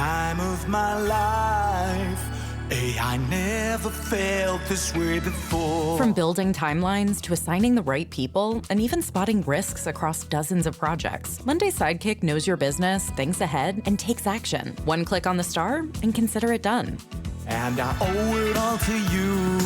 time of my life. I never felt this way before. From building timelines to assigning the right people and even spotting risks across dozens of projects, Monday Sidekick knows your business, thinks ahead, and takes action. One click on the star and consider it done. And I owe it all to you.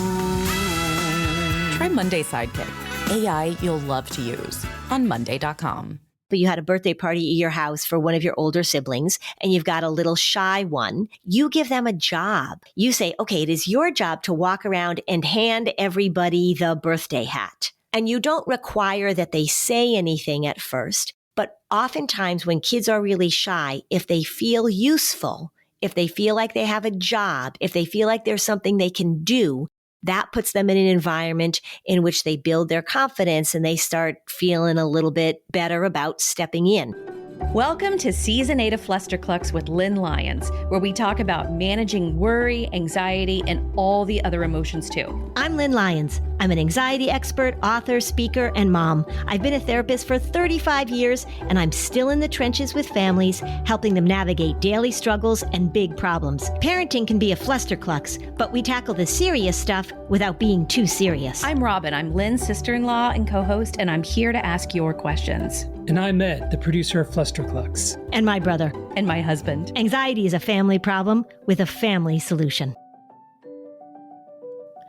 Try Monday Sidekick, AI you'll love to use on Monday.com. But you had a birthday party at your house for one of your older siblings and you've got a little shy one, you give them a job. You say, okay, it is your job to walk around and hand everybody the birthday hat. And you don't require that they say anything at first, but oftentimes when kids are really shy, if they feel useful, if they feel like they have a job, if they feel like there's something they can do, that puts them in an environment in which they build their confidence and they start feeling a little bit better about stepping in. Welcome to Season 8 of Flusterclux with Lynn Lyons, where we talk about managing worry, anxiety, and all the other emotions too. I'm Lynn Lyons. I'm an anxiety expert, author, speaker, and mom. I've been a therapist for 35 years, and I'm still in the trenches with families, helping them navigate daily struggles and big problems. Parenting can be a flusterclux, but we tackle the serious stuff without being too serious. I'm Robin. I'm Lynn's sister-in-law and co-host, and I'm here to ask your questions. And I'm Ed, the producer of Flusterclux. And my brother. And my husband. Anxiety is a family problem with a family solution.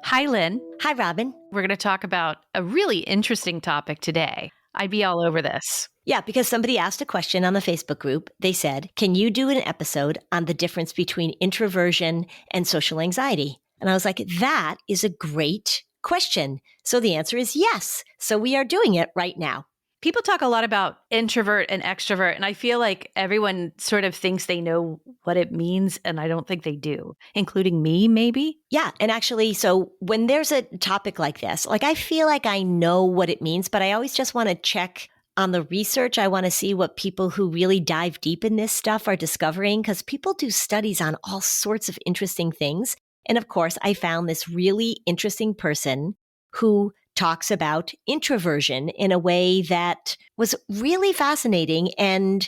Hi, Lynn. Hi, Robin. We're going to talk about a really interesting topic today. I'd be all over this. Yeah, because somebody asked a question on the Facebook group. They said, can you do an episode on the difference between introversion and social anxiety? And I was like, that is a great question. So the answer is yes. So we are doing it right now. People talk a lot about introvert and extrovert, and I feel like everyone sort of thinks they know what it means, and I don't think they do, including me, maybe. Yeah. And actually, so when there's a topic like this, like I feel like I know what it means, but I always just want to check on the research. I want to see what people who really dive deep in this stuff are discovering, because people do studies on all sorts of interesting things. And of course, I found this really interesting person who talks about introversion in a way that was really fascinating and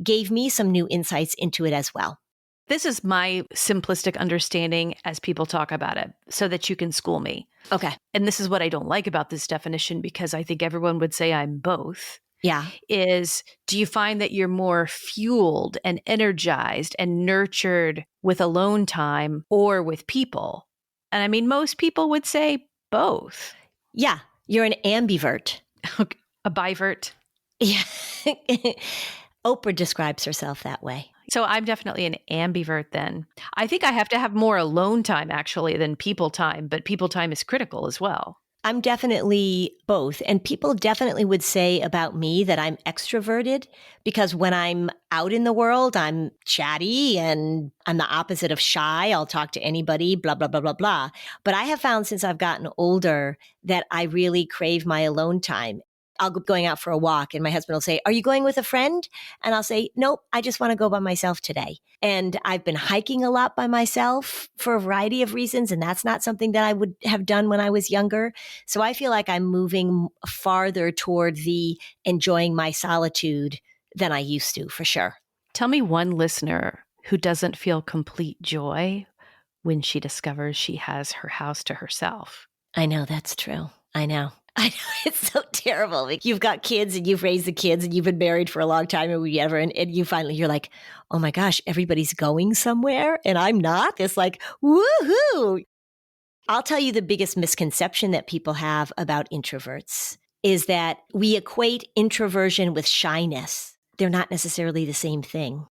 gave me some new insights into it as well. This is my simplistic understanding as people talk about it so that you can school me. Okay. And this is what I don't like about this definition, because I think everyone would say I'm both. Yeah. Is, do you find that you're more fueled and energized and nurtured with alone time or with people? And I mean, most people would say both. Yeah, you're an ambivert. A bivert. Yeah. Oprah describes herself that way. So I'm definitely an ambivert then. I think I have to have more alone time actually than people time, but people time is critical as well. I'm definitely both. And people definitely would say about me that I'm extroverted because when I'm out in the world, I'm chatty and I'm the opposite of shy. I'll talk to anybody, blah, blah, blah, blah, blah. But I have found since I've gotten older that I really crave my alone time. I'll go going out for a walk and my husband will say, are you going with a friend? And I'll say, nope, I just want to go by myself today. And I've been hiking a lot by myself for a variety of reasons. And that's not something that I would have done when I was younger. So I feel like I'm moving farther toward the enjoying my solitude than I used to, for sure. Tell me one listener who doesn't feel complete joy when she discovers she has her house to herself. I know, that's true. I know. It's so terrible. Like you've got kids and you've raised the kids and you've been married for a long time or whatever. And you finally, you're like, oh my gosh, everybody's going somewhere and I'm not. It's like, woohoo. I'll tell you the biggest misconception that people have about introverts is that we equate introversion with shyness. They're not necessarily the same thing.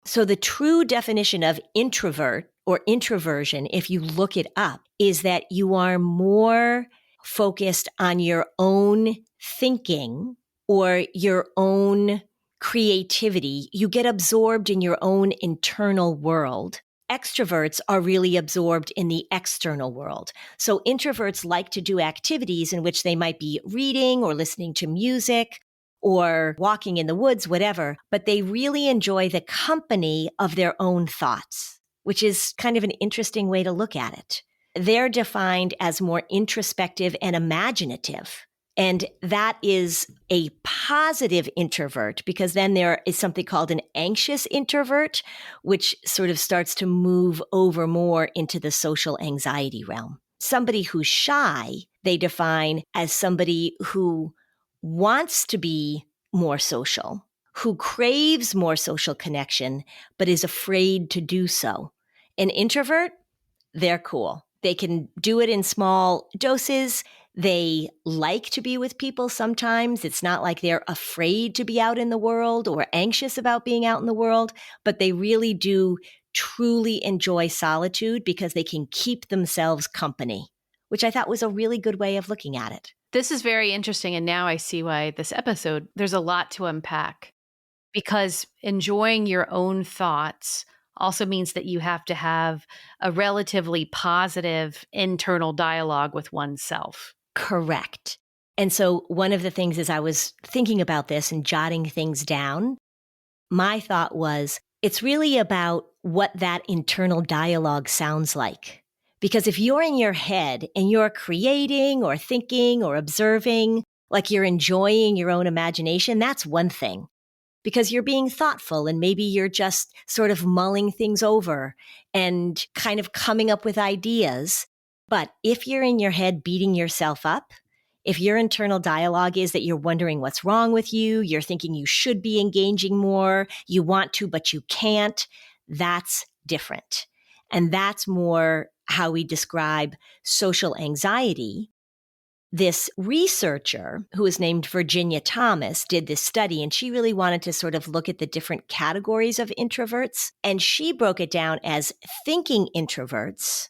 So the true definition of introvert or introversion, if you look it up, is that you are more focused on your own thinking or your own creativity. You get absorbed in your own internal world. Extroverts are really absorbed in the external world. So introverts like to do activities in which they might be reading or listening to music or walking in the woods, whatever, but they really enjoy the company of their own thoughts, which is kind of an interesting way to look at it. They're defined as more introspective and imaginative. And that is a positive introvert, because then there is something called an anxious introvert, which sort of starts to move over more into the social anxiety realm. Somebody who's shy, they define as somebody who wants to be more social, who craves more social connection, but is afraid to do so. An introvert, they're cool. They can do it in small doses. They like to be with people sometimes. It's not like they're afraid to be out in the world or anxious about being out in the world, but they really do truly enjoy solitude because they can keep themselves company, which I thought was a really good way of looking at it. This is very interesting. And now I see why this episode, there's a lot to unpack, because enjoying your own thoughts also means that you have to have a relatively positive internal dialogue with oneself. Correct. And so one of the things as I was thinking about this and jotting things down, my thought was, it's really about what that internal dialogue sounds like. Because if you're in your head and you're creating or thinking or observing, like you're enjoying your own imagination, that's one thing. Because you're being thoughtful and maybe you're just sort of mulling things over and kind of coming up with ideas. But if you're in your head beating yourself up, if your internal dialogue is that you're wondering what's wrong with you, you're thinking you should be engaging more, you want to, but you can't, that's different. And that's more how we describe social anxiety. This researcher, who is named Virginia Thomas, did this study, and she really wanted to sort of look at the different categories of introverts. And she broke it down as thinking introverts.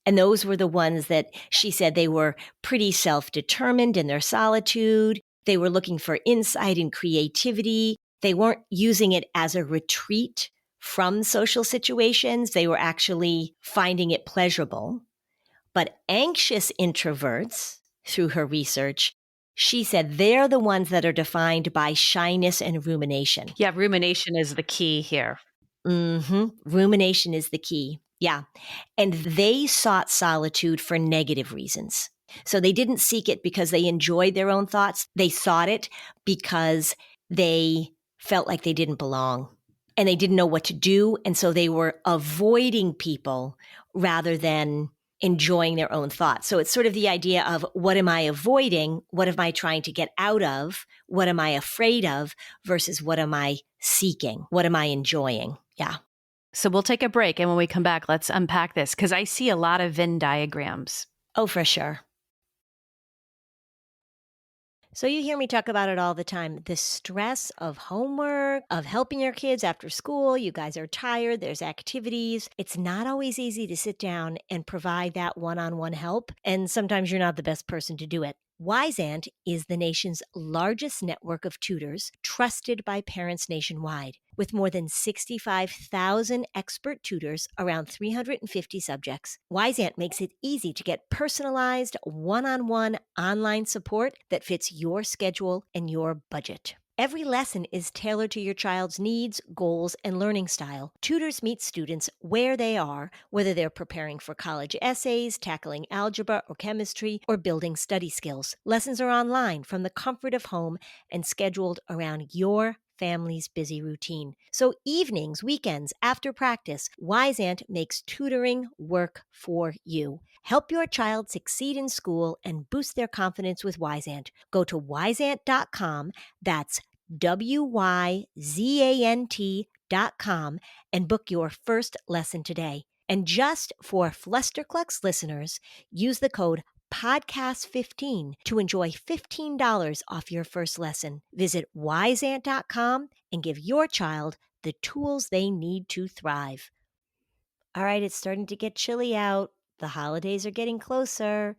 And those were the ones that she said they were pretty self-determined in their solitude. They were looking for insight and creativity. They weren't using it as a retreat from social situations. They were actually finding it pleasurable. But anxious introverts, through her research, she said they're the ones that are defined by shyness and rumination. Yeah, rumination is the key here. Rumination is the key. Yeah. And they sought solitude for negative reasons. So they didn't seek it because they enjoyed their own thoughts. They sought it because they felt like they didn't belong and they didn't know what to do. And so they were avoiding people rather than enjoying their own thoughts. So it's sort of the idea of, what am I avoiding? What am I trying to get out of? What am I afraid of versus what am I seeking? What am I enjoying? Yeah. So we'll take a break. And when we come back, let's unpack this, because I see a lot of Venn diagrams. Oh, for sure. So you hear me talk about it all the time. The stress of homework, of helping your kids after school. You guys are tired. There's activities. It's not always easy to sit down and provide that one-on-one help. And sometimes you're not the best person to do it. Wyzant is the nation's largest network of tutors, trusted by parents nationwide. With more than 65,000 expert tutors around 350 subjects, Wyzant makes it easy to get personalized, one-on-one online support that fits your schedule and your budget. Every lesson is tailored to your child's needs, goals, and learning style. Tutors meet students where they are, whether they're preparing for college essays, tackling algebra or chemistry, or building study skills. Lessons are online from the comfort of home and scheduled around your family's busy routine. So evenings, weekends, after practice, Wyzant makes tutoring work for you. Help your child succeed in school and boost their confidence with Wyzant. Go to Wyzant.com, that's WYZANT.com, and book your first lesson today. And just for Flusterclux listeners, use the code podcast15 to enjoy $15 off your first lesson. Visit Wyzant.com and give your child the tools they need to thrive. All right, it's starting to get chilly out. The holidays are getting closer.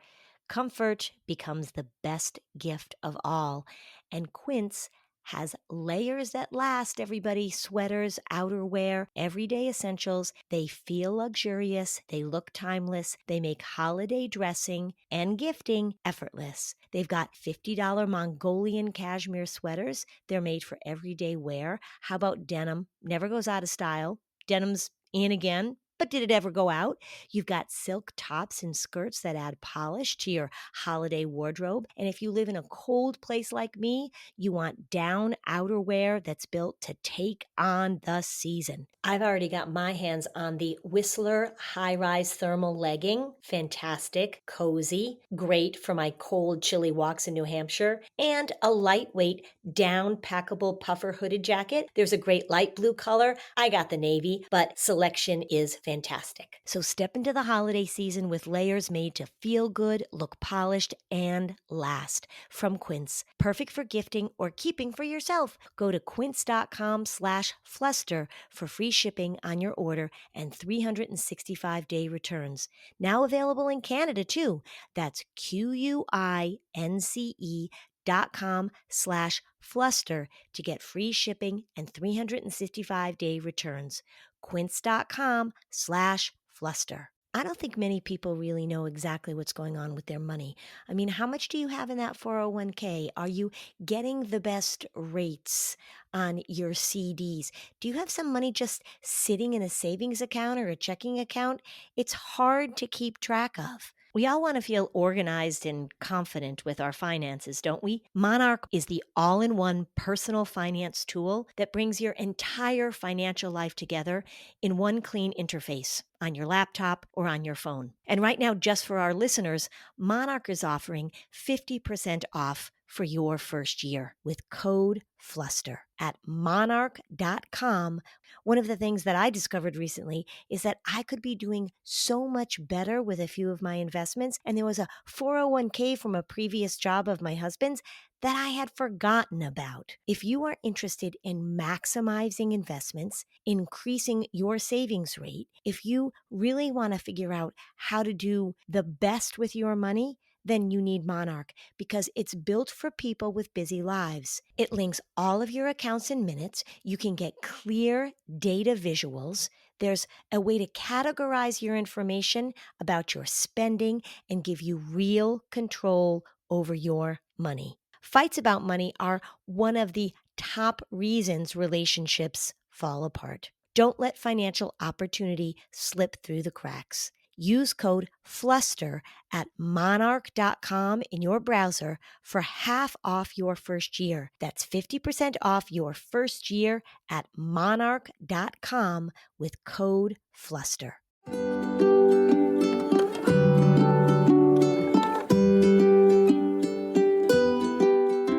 Comfort becomes the best gift of all. And Quince has layers that last, everybody. Sweaters, outerwear, everyday essentials. They feel luxurious. They look timeless. They make holiday dressing and gifting effortless. They've got $50 Mongolian cashmere sweaters. They're made for everyday wear. How about denim? Never goes out of style. Denim's in again. But did it ever go out? You've got silk tops and skirts that add polish to your holiday wardrobe. And if you live in a cold place like me, you want down outerwear that's built to take on the season. I've already got my hands on the Whistler high-rise thermal legging. Fantastic, cozy, great for my cold, chilly walks in New Hampshire. And a lightweight, down packable puffer hooded jacket. There's a great light blue color. I got the navy, but selection is fantastic. So step into the holiday season with layers made to feel good, look polished, and last. From Quince. Perfect for gifting or keeping for yourself. Go to quince.com/fluster for free shipping on your order and 365-day returns. Now available in Canada too. That's QUINCE.com/fluster to get free shipping and 365-day returns. Quince.com/fluster. I don't think many people really know exactly what's going on with their money. I mean, how much do you have in that 401k? Are you getting the best rates on your CDs? Do you have some money just sitting in a savings account or a checking account? It's hard to keep track of. We all want to feel organized and confident with our finances, don't we? Monarch is the all-in-one personal finance tool that brings your entire financial life together in one clean interface on your laptop or on your phone. And right now, just for our listeners, Monarch is offering 50% off for your first year with code FLUSTER at monarch.com. One of the things that I discovered recently is that I could be doing so much better with a few of my investments. And there was a 401k from a previous job of my husband's that I had forgotten about. If you are interested in maximizing investments, increasing your savings rate, if you really want to figure out how to do the best with your money, then you need Monarch because it's built for people with busy lives. It links all of your accounts in minutes. You can get clear data visuals. There's a way to categorize your information about your spending and give you real control over your money. Fights about money are one of the top reasons relationships fall apart. Don't let financial opportunity slip through the cracks. Use code FLUSTER at monarch.com in your browser for half off your first year. That's 50% off your first year at monarch.com with code FLUSTER.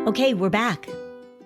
Okay, we're back.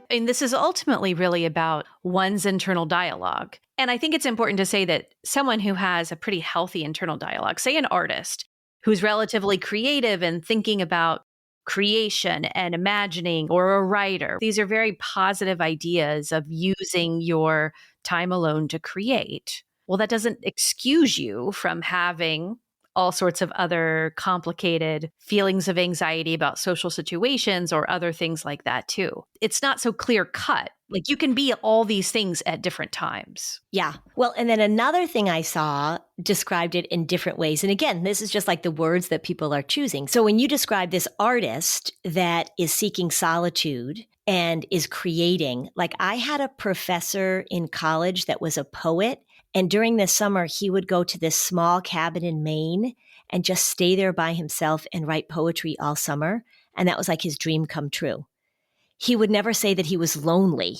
And this is ultimately really about one's internal dialogue. And I think it's important to say that someone who has a pretty healthy internal dialogue, say an artist who's relatively creative and thinking about creation and imagining, or a writer, these are very positive ideas of using your time alone to create. Well, that doesn't excuse you from having all sorts of other complicated feelings of anxiety about social situations or other things like that too. It's not so clear cut. Like you can be all these things at different times. Yeah. Well, and then another thing I saw described it in different ways. And again, this is just like the words that people are choosing. So when you describe this artist that is seeking solitude and is creating, like I had a professor in college that was a poet. And during the summer, he would go to this small cabin in Maine and just stay there by himself and write poetry all summer. And that was like his dream come true. He would never say that he was lonely.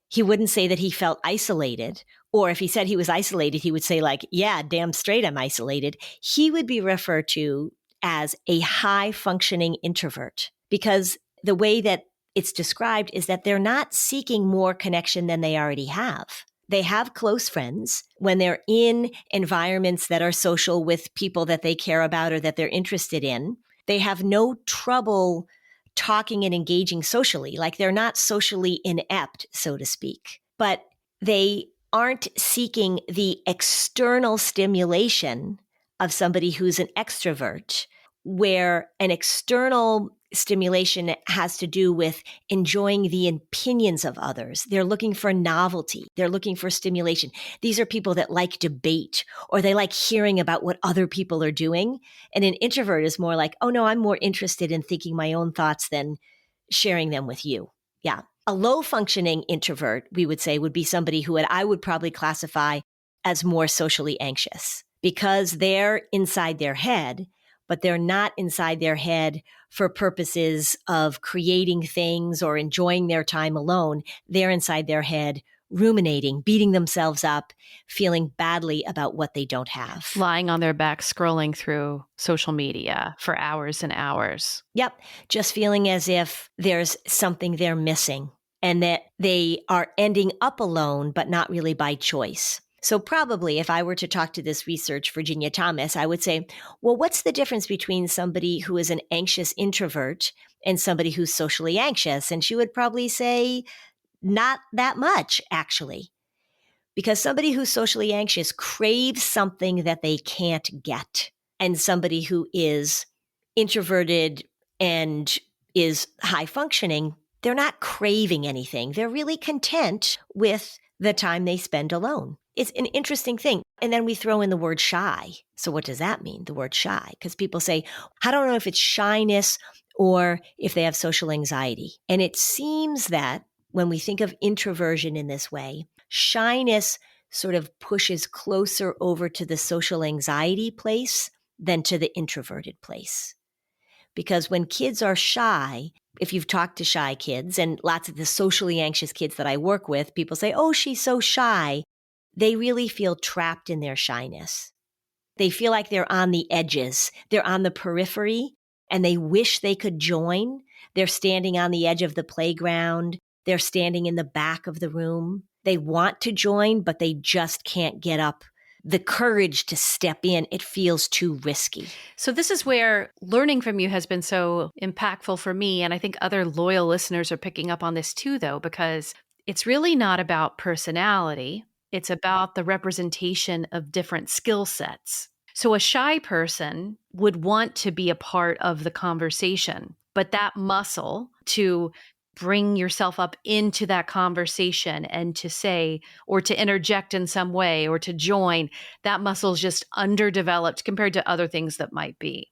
He wouldn't say that he felt isolated. Or if he said he was isolated, he would say like, yeah, damn straight I'm isolated. He would be referred to as a high functioning introvert because the way that it's described is that they're not seeking more connection than they already have. They have close friends. When they're in environments that are social with people that they care about or that they're interested in, they have no trouble talking and engaging socially. Like they're not socially inept, so to speak. But they aren't seeking the external stimulation of somebody who's an extrovert, where an external stimulation has to do with enjoying the opinions of others. They're looking for novelty. They're looking for stimulation. These are people that like debate or they like hearing about what other people are doing. And an introvert is more like, oh no, I'm more interested in thinking my own thoughts than sharing them with you. Yeah. A low functioning introvert, we would say, would be somebody who I would probably classify as more socially anxious because they're inside their head, but they're not inside their head for purposes of creating things or enjoying their time alone. They're inside their head ruminating, beating themselves up, feeling badly about what they don't have. Lying on their back, scrolling through social media for hours and hours. Yep. Just feeling as if there's something they're missing and that they are ending up alone, but not really by choice. So probably if I were to talk to this research, Virginia Thomas, I would say, well, what's the difference between somebody who is an anxious introvert and somebody who's socially anxious? And she would probably say, not that much, actually, because somebody who's socially anxious craves something that they can't get. And somebody who is introverted and is high functioning, they're not craving anything. They're really content with the time they spend alone. It's an interesting thing. And then we throw in the word shy. So what does that mean, the word shy? Because people say, I don't know if it's shyness or if they have social anxiety. And it seems that when we think of introversion in this way, shyness sort of pushes closer over to the social anxiety place than to the introverted place. Because when kids are shy, if you've talked to shy kids and lots of the socially anxious kids that I work with, people say, oh, she's so shy. They really feel trapped in their shyness. They feel like they're on the edges. They're on the periphery and they wish they could join. They're standing on the edge of the playground. They're standing in the back of the room. They want to join, but they just can't get up the courage to step in. It feels too risky. So this is where learning from you has been so impactful for me. And I think other loyal listeners are picking up on this too, though, because it's really not about personality. It's about the representation of different skill sets. So a shy person would want to be a part of the conversation, but that muscle to bring yourself up into that conversation and to say, or to interject in some way, or to join, that muscle is just underdeveloped compared to other things that might be.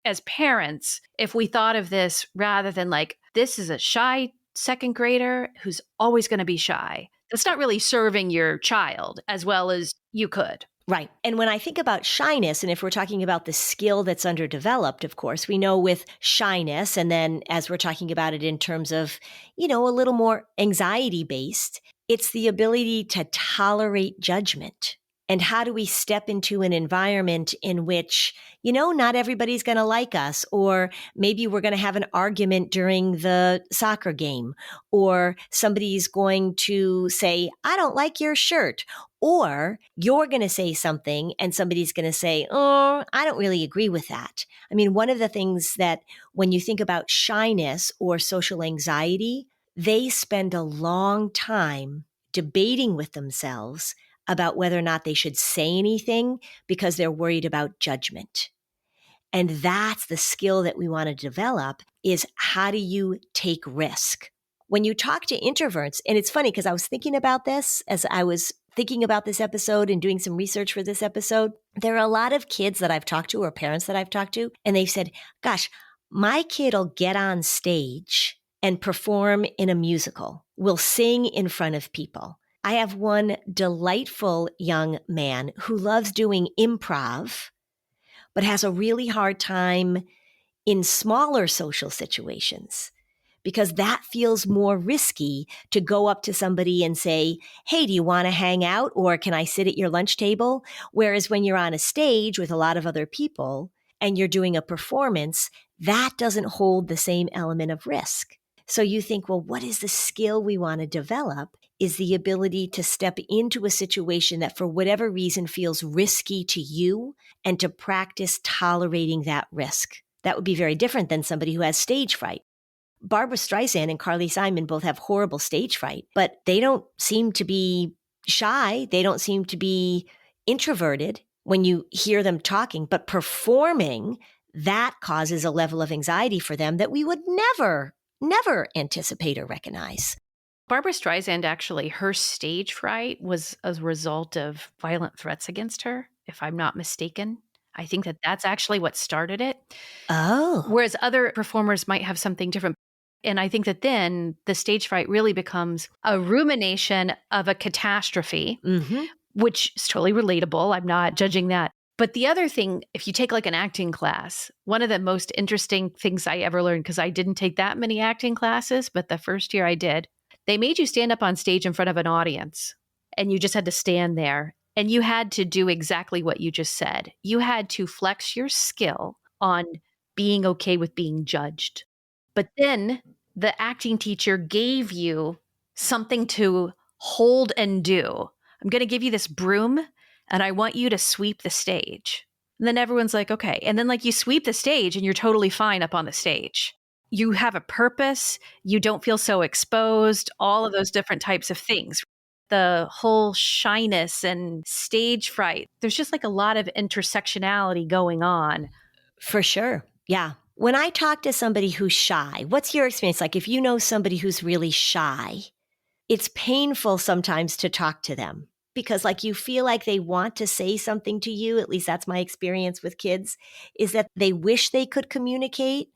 As parents, if we thought of this rather than like, this is a shy second grader who's always going to be shy, that's not really serving your child as well as you could. Right. And when I think about shyness, and if we're talking about the skill that's underdeveloped, of course, we know with shyness, and then as we're talking about it in terms of, a little more anxiety based, it's the ability to tolerate judgment. And how do we step into an environment in which, not everybody's going to like us, or maybe we're going to have an argument during the soccer game, or somebody's going to say, I don't like your shirt, or you're going to say something and somebody's going to say, oh, I don't really agree with that. I mean, one of the things that when you think about shyness or social anxiety, they spend a long time debating with themselves about whether or not they should say anything because they're worried about judgment. And that's the skill that we want to develop is how do you take risk? When you talk to introverts, and it's funny because I was thinking about this as I was thinking about this episode and doing some research for this episode, there are a lot of kids that I've talked to or parents that I've talked to, and they've said, gosh, my kid will get on stage and perform in a musical, will sing in front of people. I have one delightful young man who loves doing improv, but has a really hard time in smaller social situations because that feels more risky to go up to somebody and say, hey, do you want to hang out or can I sit at your lunch table? Whereas when you're on a stage with a lot of other people and you're doing a performance, that doesn't hold the same element of risk. So you think, well, what is the skill we want to develop? Is the ability to step into a situation that for whatever reason feels risky to you and to practice tolerating that risk. That would be very different than somebody who has stage fright. Barbra Streisand and Carly Simon both have horrible stage fright, but they don't seem to be shy. They don't seem to be introverted when you hear them talking, but performing, that causes a level of anxiety for them that we would never anticipate or recognize. Barbra Streisand, actually, her stage fright was a result of violent threats against her, if I'm not mistaken. I think that that's actually what started it. Oh. Whereas other performers might have something different. And I think that then the stage fright really becomes a rumination of a catastrophe, which is totally relatable. I'm not judging that. But the other thing, if you take like an acting class, one of the most interesting things I ever learned, because I didn't take that many acting classes, but the first year I did, they made you stand up on stage in front of an audience and you just had to stand there and you had to do exactly what you just said. You had to flex your skill on being okay with being judged. But then the acting teacher gave you something to hold and do. I'm going to give you this broom and I want you to sweep the stage. And then everyone's like, okay. And then like you sweep the stage and you're totally fine up on the stage. You have a purpose. You don't feel so exposed, all of those different types of things. The whole shyness and stage fright. There's just like a lot of intersectionality going on. For sure. Yeah. When I talk to somebody who's shy, what's your experience like? If you know somebody who's really shy, it's painful sometimes to talk to them because like you feel like they want to say something to you. At least that's my experience with kids, is that they wish they could communicate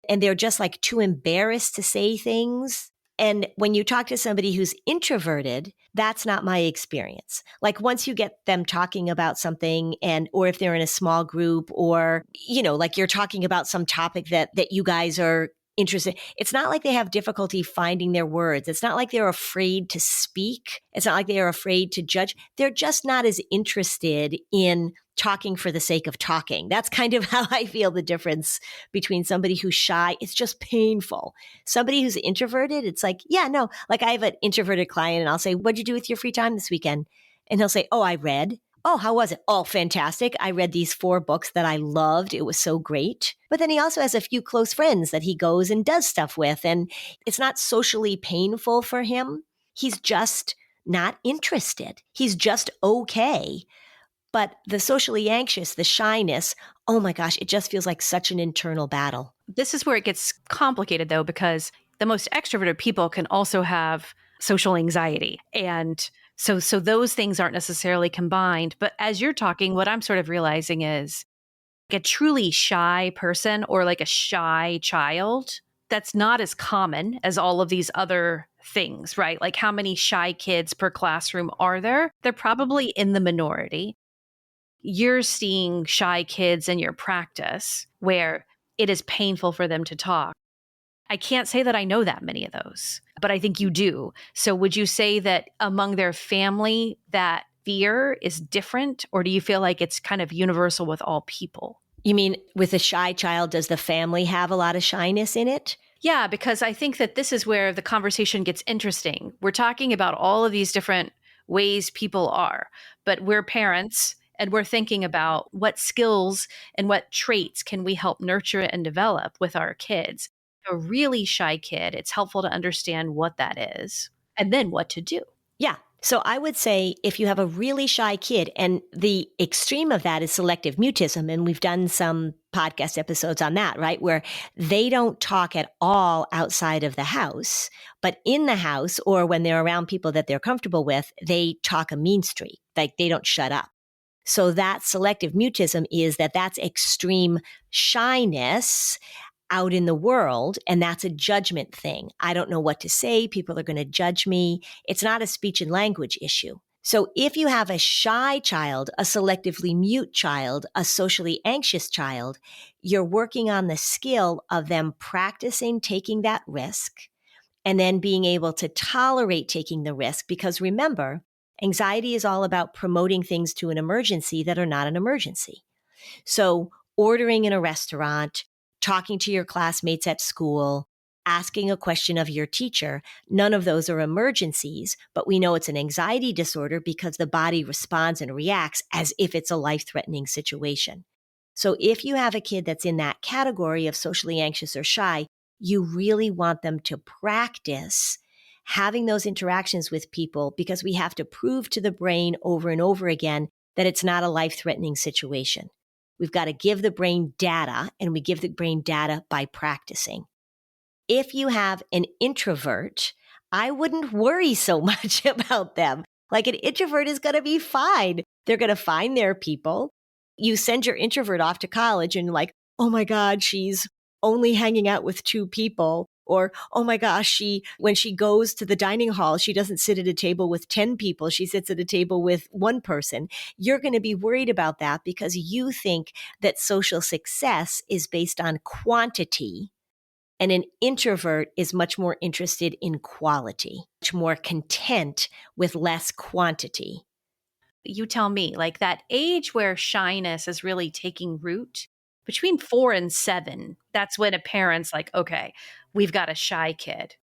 and they're just like too embarrassed to say things. And when you talk to somebody who's introverted, that's not my experience. Like once you get them talking about something or if they're in a small group or, like you're talking about some topic that you guys are interested. It's not like they have difficulty finding their words. It's not like they're afraid to speak. It's not like they are afraid to judge. They're just not as interested in talking for the sake of talking. That's kind of how I feel the difference between somebody who's shy. It's just painful. Somebody who's introverted, it's like, yeah, no. Like I have an introverted client and I'll say, what'd you do with your free time this weekend? And he'll say, oh, I read. Oh, how was it? Oh, fantastic. I read these 4 books that I loved. It was so great. But then he also has a few close friends that he goes and does stuff with. And it's not socially painful for him. He's just not interested. He's just okay. But the socially anxious, the shyness, oh my gosh, it just feels like such an internal battle. This is where it gets complicated though, because the most extroverted people can also have social anxiety. And so those things aren't necessarily combined. But as you're talking, what I'm sort of realizing is like a truly shy person or like a shy child, that's not as common as all of these other things, right? Like how many shy kids per classroom are there? They're probably in the minority. You're seeing shy kids in your practice where it is painful for them to talk. I can't say that I know that many of those, but I think you do. So would you say that among their family, that fear is different, or do you feel like it's kind of universal with all people? You mean with a shy child, does the family have a lot of shyness in it? Yeah, because I think that this is where the conversation gets interesting. We're talking about all of these different ways people are, but we're parents and we're thinking about what skills and what traits can we help nurture and develop with our kids. A really shy kid, it's helpful to understand what that is and then what to do. Yeah. So I would say if you have a really shy kid, and the extreme of that is selective mutism, and we've done some podcast episodes on that, right? Where they don't talk at all outside of the house, but in the house or when they're around people that they're comfortable with, they talk a mean streak, like they don't shut up. So that selective mutism is that's extreme shyness out in the world, and that's a judgment thing. I don't know what to say. People are going to judge me. It's not a speech and language issue. So if you have a shy child, a selectively mute child, a socially anxious child, you're working on the skill of them practicing taking that risk and then being able to tolerate taking the risk. Because remember, anxiety is all about promoting things to an emergency that are not an emergency. So ordering in a restaurant, talking to your classmates at school, asking a question of your teacher, none of those are emergencies, but we know it's an anxiety disorder because the body responds and reacts as if it's a life-threatening situation. So if you have a kid that's in that category of socially anxious or shy, you really want them to practice having those interactions with people because we have to prove to the brain over and over again that it's not a life-threatening situation. We've got to give the brain data, and we give the brain data by practicing. If you have an introvert, I wouldn't worry so much about them. Like an introvert is going to be fine. They're going to find their people. You send your introvert off to college and you're like, oh my God, she's only hanging out with 2 people. Or, oh my gosh, when she goes to the dining hall, she doesn't sit at a table with 10 people. She sits at a table with one person. You're going to be worried about that because you think that social success is based on quantity. And an introvert is much more interested in quality, much more content with less quantity. You tell me, like that age where shyness is really taking root, between 4 and 7, that's when a parent's like, okay, we've got a shy kid.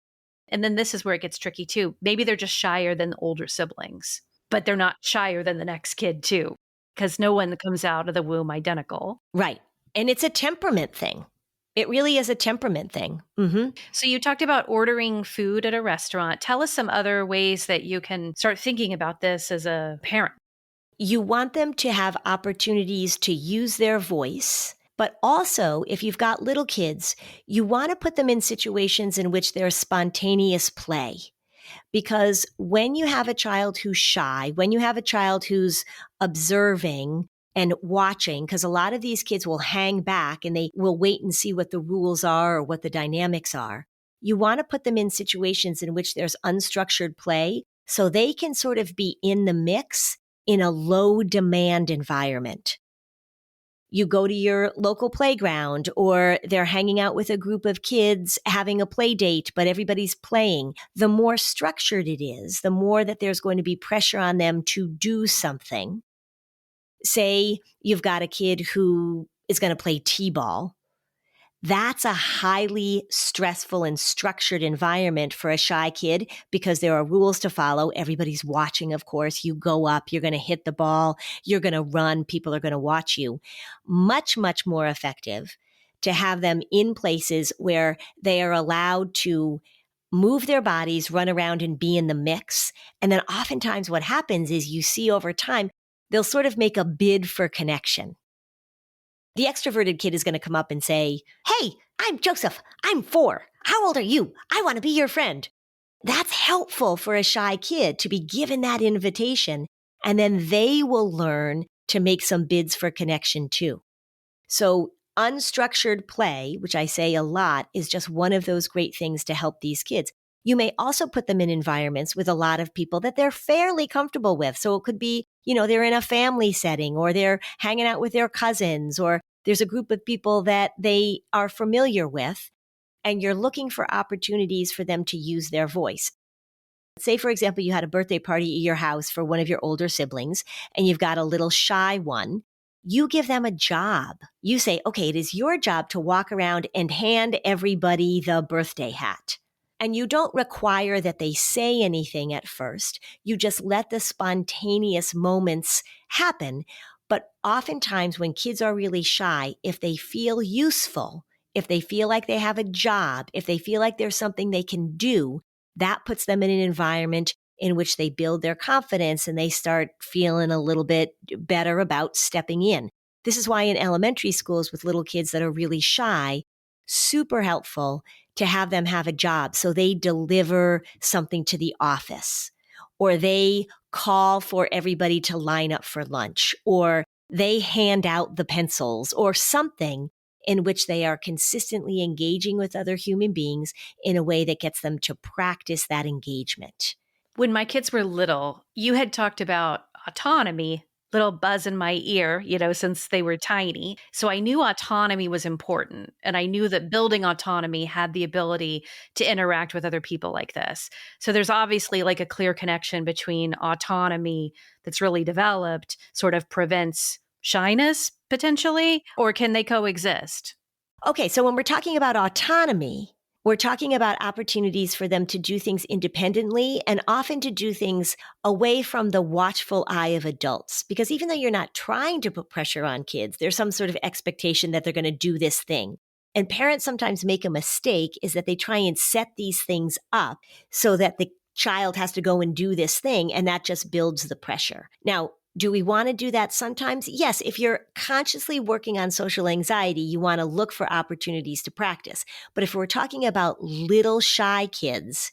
And then this is where it gets tricky too. Maybe they're just shyer than the older siblings, but they're not shyer than the next kid too, because no one comes out of the womb identical. Right. And it's a temperament thing. It really is a temperament thing. Mm-hmm. So you talked about ordering food at a restaurant. Tell us some other ways that you can start thinking about this as a parent. You want them to have opportunities to use their voice, but also if you've got little kids, you want to put them in situations in which there's spontaneous play. Because when you have a child who's shy, when you have a child who's observing and watching, because a lot of these kids will hang back and they will wait and see what the rules are or what the dynamics are. You want to put them in situations in which there's unstructured play so they can sort of be in the mix in a low demand environment. You go to your local playground or they're hanging out with a group of kids having a play date, but everybody's playing. The more structured it is, the more that there's going to be pressure on them to do something. Say you've got a kid who is going to play t-ball. That's a highly stressful and structured environment for a shy kid because there are rules to follow. Everybody's watching, of course. You go up, you're going to hit the ball, you're going to run, people are going to watch you. Much, much more effective to have them in places where they are allowed to move their bodies, run around and be in the mix. And then oftentimes what happens is you see over time, they'll sort of make a bid for connection. The extroverted kid is going to come up and say, hey, I'm Joseph. I'm 4. How old are you? I want to be your friend. That's helpful for a shy kid to be given that invitation. And then they will learn to make some bids for connection too. So unstructured play, which I say a lot, is just one of those great things to help these kids. You may also put them in environments with a lot of people that they're fairly comfortable with. So it could be, they're in a family setting or they're hanging out with their cousins or there's a group of people that they are familiar with and you're looking for opportunities for them to use their voice. Say, for example, you had a birthday party at your house for one of your older siblings and you've got a little shy one. You give them a job. You say, okay, it is your job to walk around and hand everybody the birthday hat. And you don't require that they say anything at first. You just let the spontaneous moments happen. But oftentimes when kids are really shy, if they feel useful, if they feel like they have a job, if they feel like there's something they can do, that puts them in an environment in which they build their confidence and they start feeling a little bit better about stepping in. This is why in elementary schools with little kids that are really shy, super helpful to have them have a job. So they deliver something to the office, or they call for everybody to line up for lunch, or they hand out the pencils, or something in which they are consistently engaging with other human beings in a way that gets them to practice that engagement. When my kids were little, you had talked about autonomy, little buzz in my ear, since they were tiny. So I knew autonomy was important. And I knew that building autonomy had the ability to interact with other people like this. So there's obviously like a clear connection between autonomy that's really developed sort of prevents shyness potentially, or can they coexist? Okay, so when we're talking about autonomy, we're talking about opportunities for them to do things independently and often to do things away from the watchful eye of adults. Because even though you're not trying to put pressure on kids, there's some sort of expectation that they're going to do this thing. And parents sometimes make a mistake is that they try and set these things up so that the child has to go and do this thing, and that just builds the pressure. Now, do we want to do that sometimes? Yes, if you're consciously working on social anxiety, you want to look for opportunities to practice. But if we're talking about little shy kids,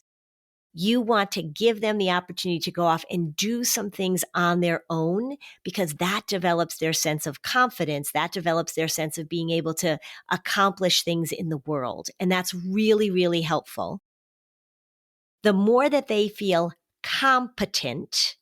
You want to give them the opportunity to go off and do some things on their own, because that develops their sense of confidence. That develops their sense of being able to accomplish things in the world. And that's really, really helpful. The more that they feel competent,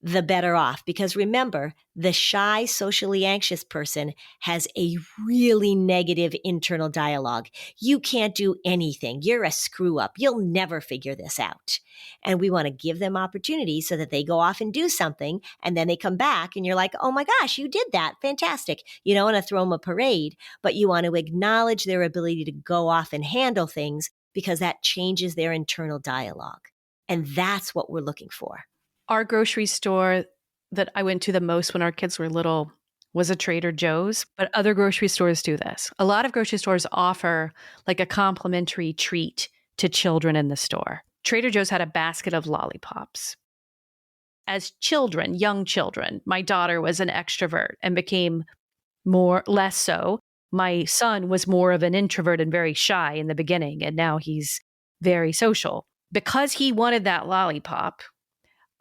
the better off. Because remember, the shy, socially anxious person has a really negative internal dialogue. You can't do anything. You're a screw up. You'll never figure this out. And we want to give them opportunities so that they go off and do something. And then they come back and you're like, oh my gosh, you did that. Fantastic. You don't want to throw them a parade, but you want to acknowledge their ability to go off and handle things, because that changes their internal dialogue. And that's what we're looking for. Our grocery store that I went to the most when our kids were little was a Trader Joe's, but other grocery stores do this. A lot of grocery stores offer like a complimentary treat to children in the store. Trader Joe's had a basket of lollipops. As children, young children, my daughter was an extrovert and became less so. My son was more of an introvert and very shy in the beginning, and now he's very social. Because he wanted that lollipop,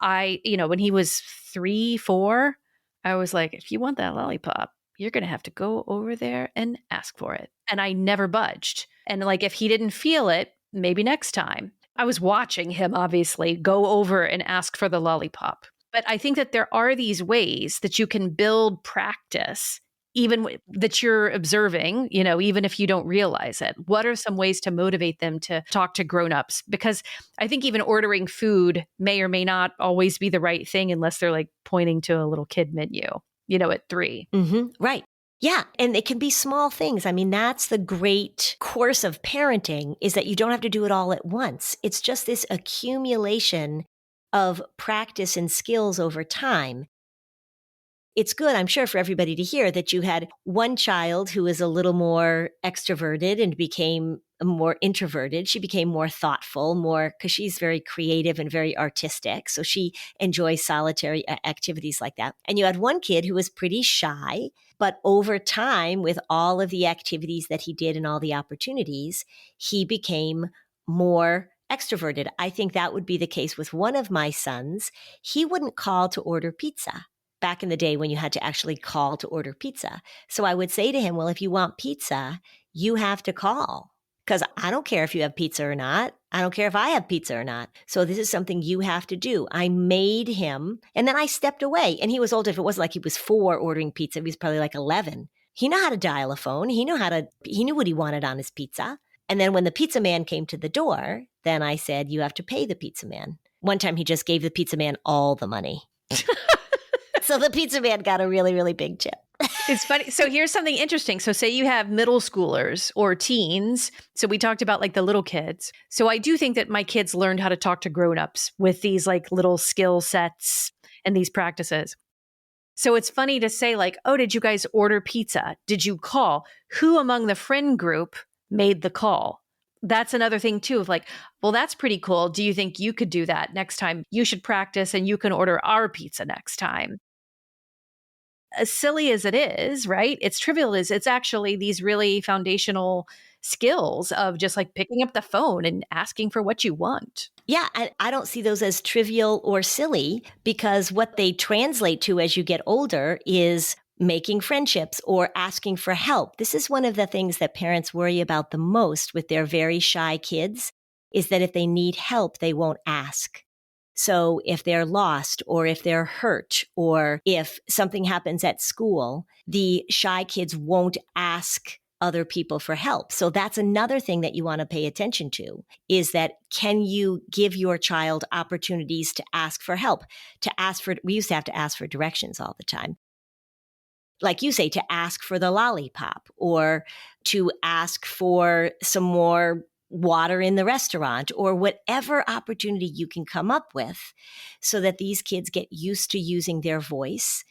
when he was 3, 4, I was like, if you want that lollipop, you're going to have to go over there and ask for it. And I never budged. And like, if he didn't feel it, maybe next time. I was watching him, obviously, go over and ask for the lollipop. But I think that there are these ways that you can build practice, even that you're observing, even if you don't realize it. What are some ways to motivate them to talk to grownups? Because I think even ordering food may or may not always be the right thing unless they're like pointing to a little kid menu, at 3. Mm-hmm. Right. Yeah. And it can be small things. I mean, that's the great course of parenting, is that you don't have to do it all at once. It's just this accumulation of practice and skills over time. It's good, I'm sure, for everybody to hear that you had one child who was a little more extroverted and became more introverted. She became more thoughtful, because she's very creative and very artistic. So she enjoys solitary activities like that. And you had one kid who was pretty shy, but over time, with all of the activities that he did and all the opportunities, he became more extroverted. I think that would be the case with one of my sons. He wouldn't call to order pizza. Back in the day when you had to actually call to order pizza. So I would say to him, well, if you want pizza, you have to call, because I don't care if you have pizza or not. I don't care if I have pizza or not. So this is something you have to do. I made him, and then I stepped away. And he was older. If it wasn't like he was 4 ordering pizza, he was probably like 11. He knew how to dial a phone. He knew what he wanted on his pizza. And then when the pizza man came to the door, then I said, you have to pay the pizza man. One time he just gave the pizza man all the money. So the pizza man got a really, really big tip. It's funny. So here's something interesting. So say you have middle schoolers or teens. So we talked about like the little kids. So I do think that my kids learned how to talk to grownups with these like little skill sets and these practices. So it's funny to say like, oh, did you guys order pizza? Did you call? Who among the friend group made the call? That's another thing too, of like, well, that's pretty cool. Do you think you could do that next time? You should practice and you can order our pizza next time. As silly as it is, right? It's trivial. It's actually these really foundational skills of just like picking up the phone and asking for what you want. Yeah, I don't see those as trivial or silly, because what they translate to as you get older is making friendships or asking for help. This is one of the things that parents worry about the most with their very shy kids, is that if they need help, they won't ask. So if they're lost, or if they're hurt, or if something happens at school, the shy kids won't ask other people for help. So that's another thing that you want to pay attention to, is that can you give your child opportunities to ask for help, we used to have to ask for directions all the time. Like you say, to ask for the lollipop, or to ask for some more water in the restaurant, or whatever opportunity you can come up with, so that these kids get used to using their voice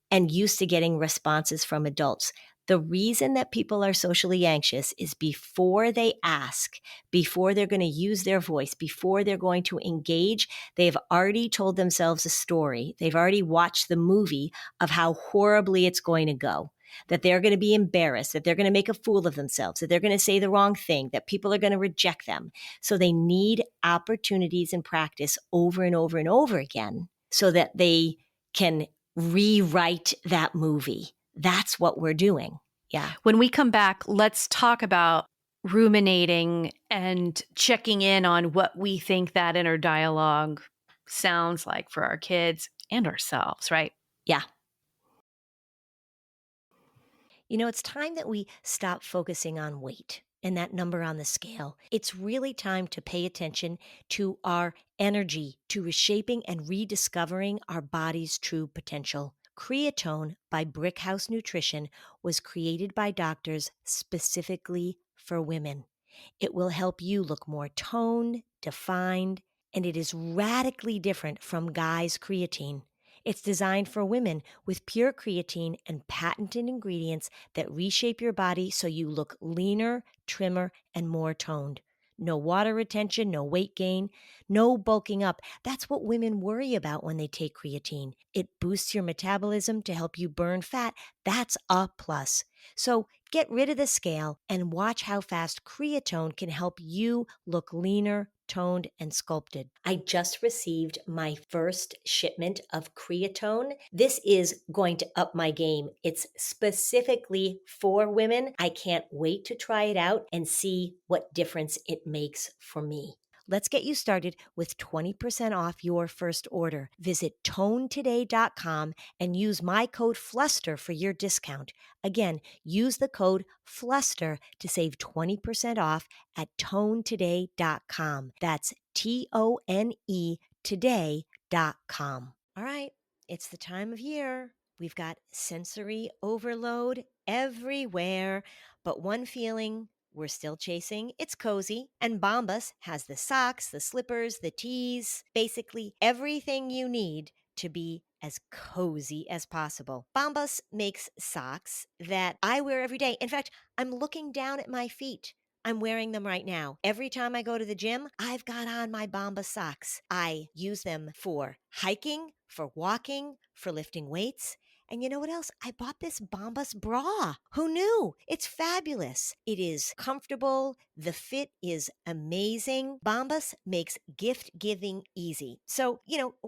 and used to getting responses from adults. The reason that people are socially anxious is before they ask, before they're going to use their voice, before they're going to engage, they've already told themselves a story. They've already watched the movie of how horribly it's going to go. that they're going to be embarrassed, that they're going to make a fool of themselves, that they're going to say the wrong thing, that people are going to reject them. So they need opportunities and practice over and over and over again so that they can rewrite that movie. That's what we're doing. Yeah. When we come back, let's talk about ruminating and checking in on what we think that inner dialogue sounds like for our kids and ourselves, right? Yeah. You know, it's time that we stop focusing on weight and that number on the scale. It's really time to pay attention to our energy, to reshaping and rediscovering our body's true potential. Creatone by Brickhouse Nutrition was created by doctors specifically for women. It will help you look more toned, defined, and it is radically different from guys' creatine. It's designed for women with pure creatine and patented ingredients that reshape your body so you look leaner, trimmer, and more toned. No water retention, no weight gain, no bulking up. That's what women worry about when they take creatine. It boosts your metabolism to help you burn fat. That's a plus. So get rid of the scale and watch how fast creatone can help you look leaner, toned, and sculpted. I just received my first shipment of creatone. This is going to up my game. It's specifically for women. I can't wait to try it out and see what difference it makes for me. Let's get you started with 20% off your first order. Visit tonetoday.com and use my code FLUSTER for your discount. Again, use the code FLUSTER to save 20% off at tonetoday.com. That's TONE today.com. All right, it's the time of year. We've got sensory overload everywhere, but one feeling we're still chasing, it's cozy. And Bombas has the socks, the slippers, the tees, basically everything you need to be as cozy as possible. Bombas makes socks that I wear every day. In fact, I'm looking down at my feet. I'm wearing them right now. Every time I go to the gym, I've got on my Bombas socks. I use them for hiking, for walking, for lifting weights. And you know what else? I bought this Bombas bra. Who knew? It's fabulous. It is comfortable. The fit is amazing. Bombas makes gift giving easy. So,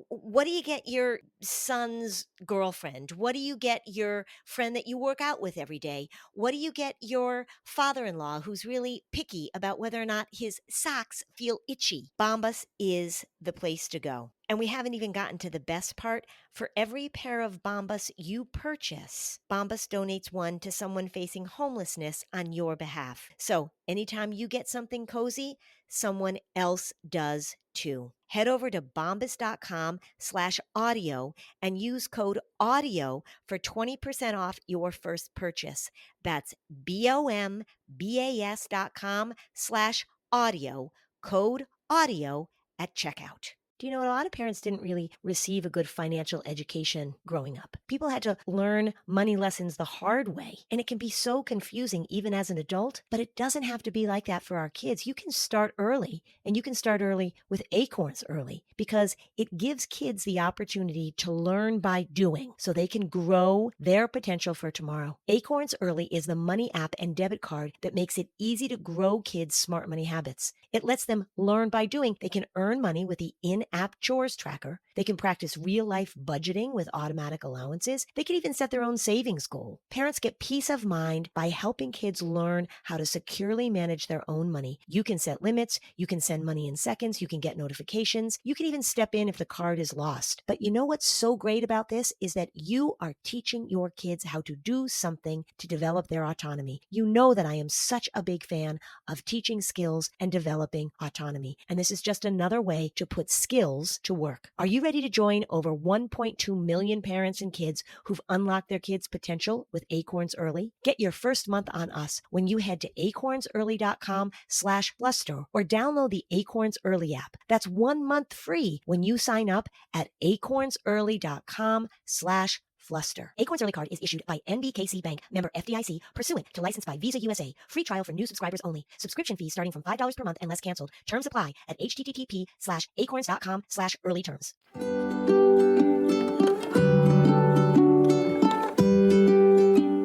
what do you get your son's girlfriend? What do you get your friend that you work out with every day? What do you get your father-in-law who's really picky about whether or not his socks feel itchy? Bombas is the place to go. And we haven't even gotten to the best part. For every pair of Bombas you purchase, Bombas donates one to someone facing homelessness on your behalf. So anytime you get something cozy, someone else does too. Head over to bombas.com/audio and use code AUDIO for 20% off your first purchase. That's bombas.com/audio, code AUDIO at checkout. Do you know, a lot of parents didn't really receive a good financial education growing up. People had to learn money lessons the hard way, and it can be so confusing even as an adult, but it doesn't have to be like that for our kids. You can start early, and you can start early with Acorns Early because it gives kids the opportunity to learn by doing so they can grow their potential for tomorrow. Acorns Early is the money app and debit card that makes it easy to grow kids' smart money habits. It lets them learn by doing. They can earn money with the in-app chores tracker. They can practice real-life budgeting with automatic allowances. They can even set their own savings goal. Parents get peace of mind by helping kids learn how to securely manage their own money. You can set limits. You can send money in seconds. You can get notifications. You can even step in if the card is lost. But you know what's so great about this is that you are teaching your kids how to do something to develop their autonomy. You know that I am such a big fan of teaching skills and developing autonomy. And this is just another way to put skills to work. Are you ready to join over 1.2 million parents and kids who've unlocked their kids' potential with Acorns Early? Get your first month on us when you head to acornsearly.com/fluster or download the Acorns Early app. That's 1 month free when you sign up at acornsearly.com/fluster. Acorns Early Card is issued by NBKC Bank, member FDIC, pursuant to license by Visa USA. Free trial for new subscribers only. Subscription fees starting from $5 per month and less canceled. Terms apply at http:/acorns.com/early terms.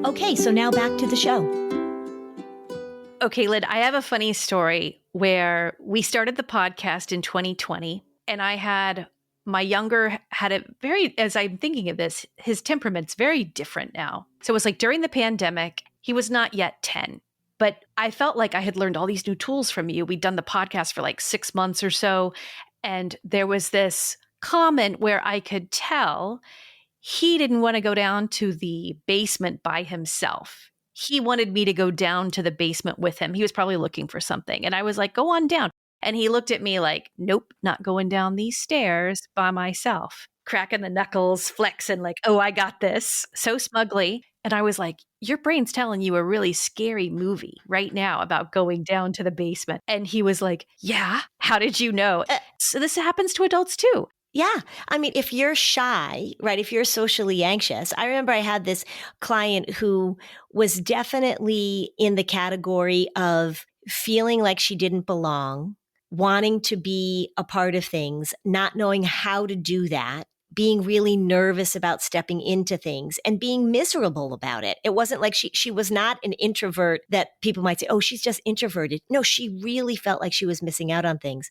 Okay, so now back to the show. Okay, Lynn, I have a funny story where we started the podcast in 2020, and my younger had a as I'm thinking of this, his temperament's very different now. So it was like during the pandemic, he was not yet 10, but I felt like I had learned all these new tools from you. We'd done the podcast for like 6 months or so, and there was this comment where I could tell he didn't want to go down to the basement by himself. He wanted me to go down to the basement with him. He was probably looking for something. And I was like, go on down. And he looked at me like, nope, not going down these stairs by myself, cracking the knuckles, flexing like, oh, I got this, so smugly. And I was like, your brain's telling you a really scary movie right now about going down to the basement. And he was like, yeah, how did you know? So this happens to adults too. Yeah. I mean, if you're shy, right, if you're socially anxious, I remember I had this client who was definitely in the category of feeling like she didn't belong, wanting to be a part of things, not knowing how to do that, being really nervous about stepping into things and being miserable about it. It wasn't like she was not an introvert that people might say, oh, she's just introverted. No, she really felt like she was missing out on things.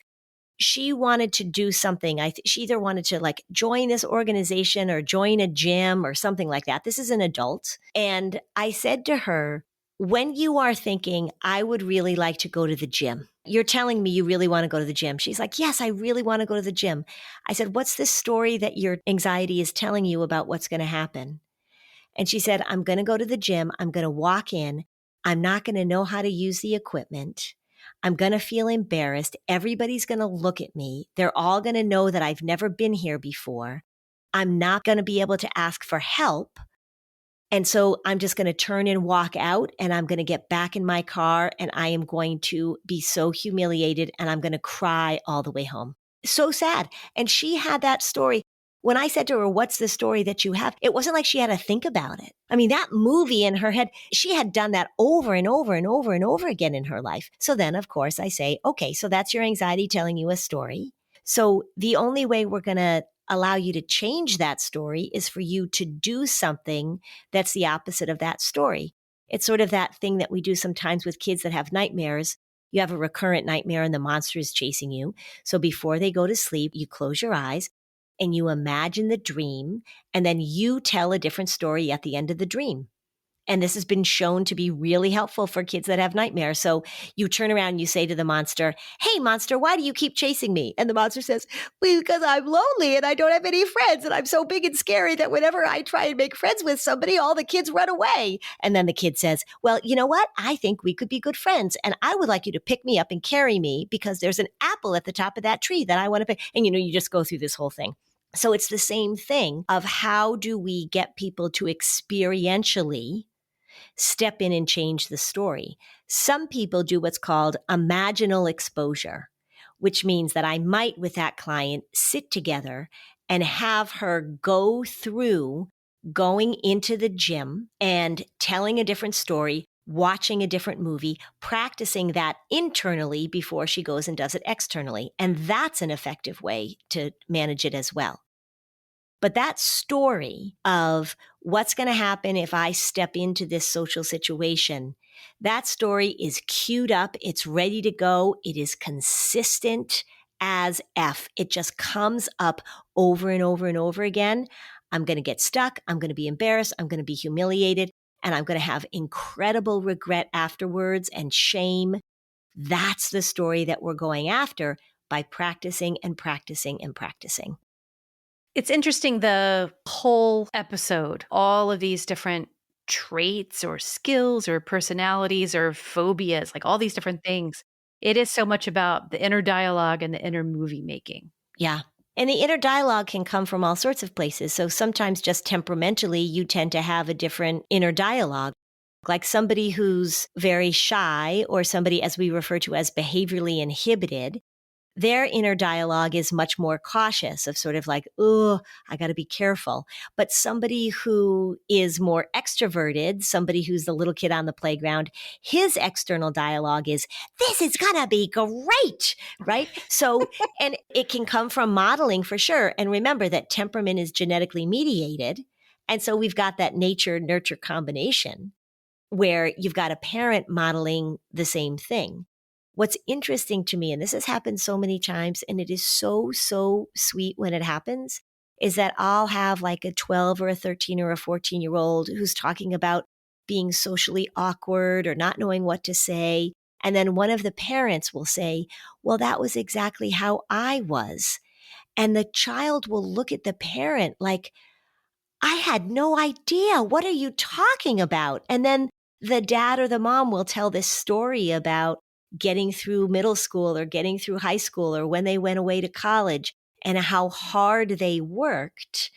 She wanted to do something. She either wanted to like join this organization or join a gym or something like that. This is an adult. And I said to her, when you are thinking, I would really like to go to the gym, you're telling me you really want to go to the gym. She's like, yes, I really want to go to the gym. I said, what's this story that your anxiety is telling you about what's going to happen? And she said, I'm going to go to the gym. I'm going to walk in. I'm not going to know how to use the equipment. I'm going to feel embarrassed. Everybody's going to look at me. They're all going to know that I've never been here before. I'm not going to be able to ask for help. And so I'm just going to turn and walk out, and I'm going to get back in my car, and I am going to be so humiliated, and I'm going to cry all the way home. So sad. And she had that story. When I said to her, what's the story that you have? It wasn't like she had to think about it. I mean, that movie in her head, she had done that over and over and over and over again in her life. So then, of course, I say, okay, so that's your anxiety telling you a story. So the only way we're going to allow you to change that story is for you to do something that's the opposite of that story. It's sort of that thing that we do sometimes with kids that have nightmares. You have a recurrent nightmare and the monster is chasing you. So before they go to sleep, you close your eyes and you imagine the dream, and then you tell a different story at the end of the dream. And this has been shown to be really helpful for kids that have nightmares. So you turn around and you say to the monster, hey, monster, why do you keep chasing me? And the monster says, well, because I'm lonely and I don't have any friends. And I'm so big and scary that whenever I try and make friends with somebody, all the kids run away. And then the kid says, well, you know what? I think we could be good friends. And I would like you to pick me up and carry me because there's an apple at the top of that tree that I want to pick. And, you just go through this whole thing. So it's the same thing of how do we get people to experientially step in and change the story. Some people do what's called imaginal exposure, which means that I might, with that client, sit together and have her go through going into the gym and telling a different story, watching a different movie, practicing that internally before she goes and does it externally. And that's an effective way to manage it as well. But that story of what's going to happen if I step into this social situation, that story is queued up. It's ready to go. It is consistent as F. It just comes up over and over and over again. I'm going to get stuck. I'm going to be embarrassed. I'm going to be humiliated. And I'm going to have incredible regret afterwards and shame. That's the story that we're going after by practicing and practicing and practicing. It's interesting, the whole episode, all of these different traits or skills or personalities or phobias, like all these different things. It is so much about the inner dialogue and the inner movie making. Yeah. And the inner dialogue can come from all sorts of places. So sometimes just temperamentally, you tend to have a different inner dialogue. Like somebody who's very shy or somebody, as we refer to as behaviorally inhibited, their inner dialogue is much more cautious of sort of like, oh, I got to be careful. But somebody who is more extroverted, somebody who's the little kid on the playground, his external dialogue is, this is going to be great, right? So, and it can come from modeling for sure. And remember that temperament is genetically mediated. And so we've got that nature-nurture combination where you've got a parent modeling the same thing. What's interesting to me, and this has happened so many times, and it is so, so sweet when it happens, is that I'll have like a 12 or a 13 or a 14-year-old who's talking about being socially awkward or not knowing what to say. And then one of the parents will say, well, that was exactly how I was. And the child will look at the parent like, I had no idea. What are you talking about? And then the dad or the mom will tell this story about getting through middle school or getting through high school or when they went away to college and how hard they worked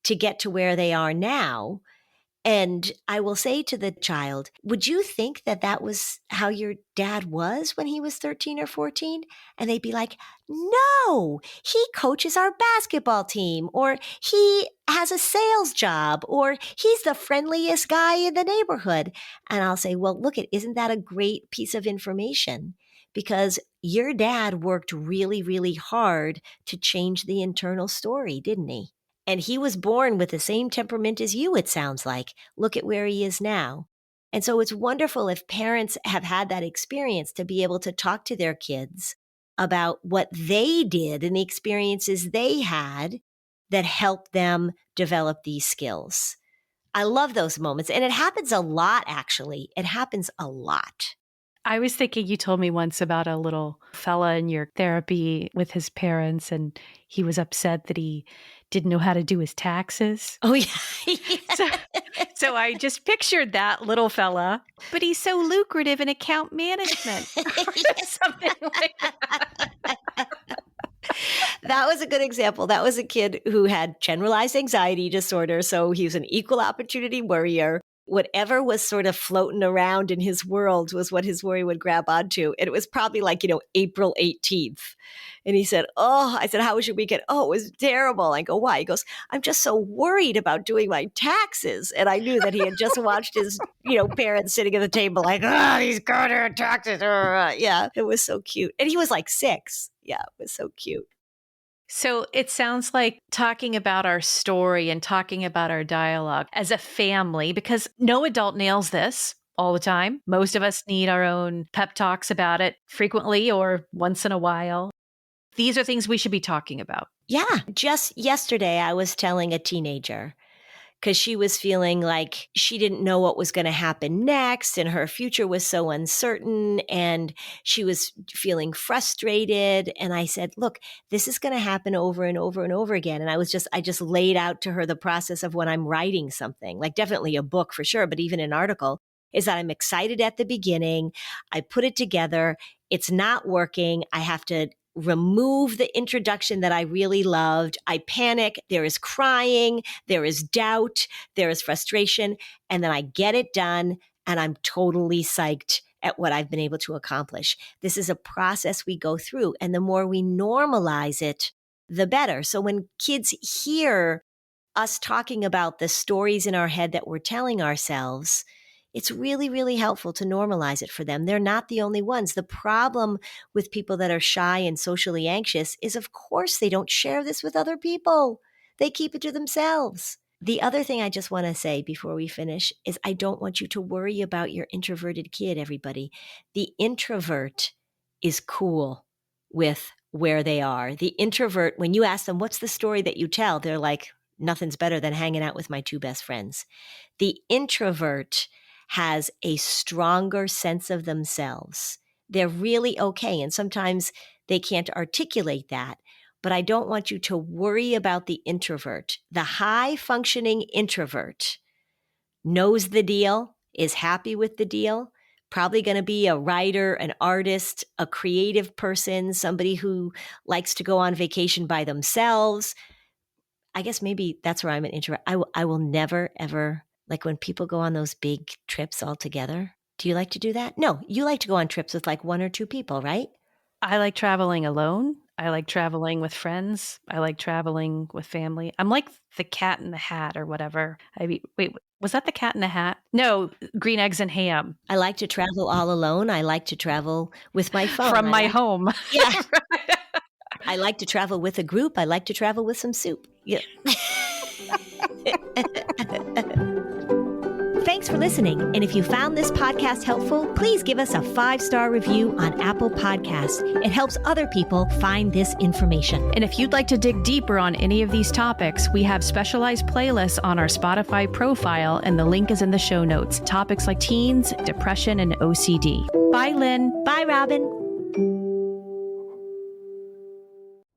to get to where they are now. And I will say to the child, would you think that that was how your dad was when he was 13 or 14? And they'd be like, no, he coaches our basketball team, or he has a sales job, or he's the friendliest guy in the neighborhood. And I'll say, well, look, isn't that a great piece of information? Because your dad worked really, really hard to change the internal story, didn't he? And he was born with the same temperament as you, it sounds like. Look at where he is now. And so it's wonderful if parents have had that experience to be able to talk to their kids about what they did and the experiences they had that helped them develop these skills. I love those moments. And it happens a lot, actually. It happens a lot. I was thinking you told me once about a little fella in your therapy with his parents, and he was upset that he didn't know how to do his taxes. Oh, yeah. So I just pictured that little fella, but he's so lucrative in account management. Something like that. That was a good example. That was a kid who had generalized anxiety disorder. So he was an equal opportunity worrier. Whatever was sort of floating around in his world was what his worry would grab onto. And it was probably like, April 18th. And he said, I said, how was your weekend? Oh, it was terrible. I go, why? He goes, I'm just so worried about doing my taxes. And I knew that he had just watched his, parents sitting at the table like, he's got her taxes. Yeah, it was so cute. And he was like 6. Yeah, it was so cute. So it sounds like talking about our story and talking about our dialogue as a family, because no adult nails this all the time. Most of us need our own pep talks about it frequently or once in a while. These are things we should be talking about. Yeah. Just yesterday, I was telling a teenager, because she was feeling like she didn't know what was going to happen next and her future was so uncertain and she was feeling frustrated. And I said, look, this is going to happen over and over and over again. And I just laid out to her the process of when I'm writing something, like definitely a book for sure, but even an article, is that I'm excited at the beginning. I put it together. It's not working. I have to remove the introduction that I really loved. I panic. There is crying. There is doubt. There is frustration. And then I get it done and I'm totally psyched at what I've been able to accomplish. This is a process we go through. And the more we normalize it, the better. So when kids hear us talking about the stories in our head that we're telling ourselves, it's really, really helpful to normalize it for them. They're not the only ones. The problem with people that are shy and socially anxious is, of course, they don't share this with other people. They keep it to themselves. The other thing I just want to say before we finish is I don't want you to worry about your introverted kid, everybody. The introvert is cool with where they are. The introvert, when you ask them, what's the story that you tell? They're like, nothing's better than hanging out with my 2 best friends. The introvert has a stronger sense of themselves. They're really okay. And sometimes they can't articulate that. But I don't want you to worry about the introvert. The high functioning introvert knows the deal, is happy with the deal, probably going to be a writer, an artist, a creative person, somebody who likes to go on vacation by themselves. I guess maybe that's where I'm an introvert. I will never, ever, like when people go on those big trips all together. Do you like to do that? No, you like to go on trips with like 1 or 2 people, right? I like traveling alone. I like traveling with friends. I like traveling with family. I'm like the cat in the hat or whatever. Wait, was that the cat in the hat? No, green eggs and ham. I like to travel all alone. I like to travel with my phone. From my home. Yeah. I like to travel with a group. I like to travel with some soup. Yeah. Thanks for listening. And if you found this podcast helpful, please give us a 5-star review on Apple Podcasts. It helps other people find this information. And if you'd like to dig deeper on any of these topics, we have specialized playlists on our Spotify profile, and the link is in the show notes. Topics like teens, depression, and OCD. Bye, Lynn. Bye, Robin.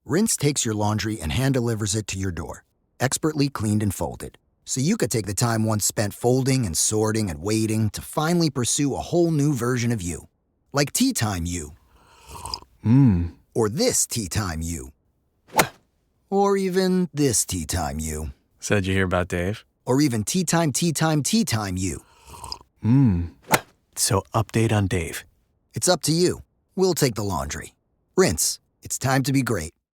Rinse takes your laundry and hand-delivers it to your door, expertly cleaned and folded. So you could take the time once spent folding and sorting and waiting to finally pursue a whole new version of you. Like Tea Time You. Or this Tea Time You. Or even this Tea Time You. So did you hear about Dave? Or even Tea Time You. So update on Dave. It's up to you. We'll take the laundry. Rinse. It's time to be great.